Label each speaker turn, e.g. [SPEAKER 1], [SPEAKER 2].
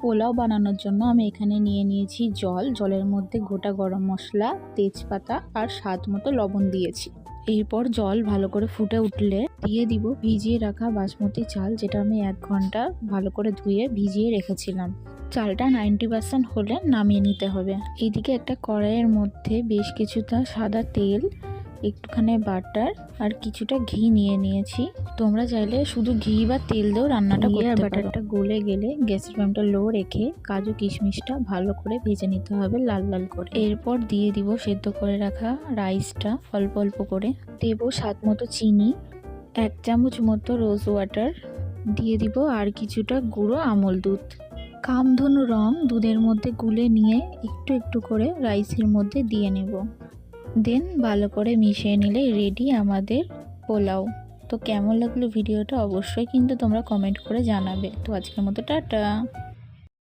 [SPEAKER 1] পোলাও বানানোর জন্য আমি এখানে নিয়ে নিয়েছি জল। জলের মধ্যে গোটা গরম মশলা, তেজপাতা আর স্বাদ মতো লবণ দিয়েছি। এরপর জল ভালো করে ফুটে উঠলে দিয়ে দিব ভিজিয়ে রাখা বাসমতি চাল, যেটা আমি 1 ঘন্টা ভালো করে ধুয়ে ভিজিয়ে রেখেছিলাম। চালটা 90% হলে নামিয়ে নিতে হবে। এইদিকে একটা কড়াইয়ের মধ্যে বেশ কিছুটা সাদা তেল, একটুখানি বাটার আর কিছুটা ঘি নিয়ে নিয়েছি। তোমরা চাইলে শুধু ঘি বা তেল দিয়েও রান্নাটা করতে পারো। বাটারটা গলে গেলে গ্যাসের ফ্লেমটা লো রেখে কাজু কিশমিশটা ভালো করে ভেজে নিতে হবে লাল লাল করে। এরপর দিয়ে দিব সেদ্ধ করে রাখা রাইসটা অল্প অল্প করে। দেব স্বাদ মতো চিনি, 1 চামচ মতো রোজ ওয়াটার দিয়ে দিব আর কিছুটা গুঁড়ো আমল দুধ। কামধনু রং দুধের মধ্যে গুলে নিয়ে একটু একটু করে রাইসের মধ্যে দিয়ে নেব। দেন ভালো করে মিশিয়ে নিলে রেডি আমাদের পোলাও। তো কেমন লাগলো ভিডিওটা অবশ্যই কিন্তু তোমরা কমেন্ট করে জানাবে। তো আজকের মতো টাটা।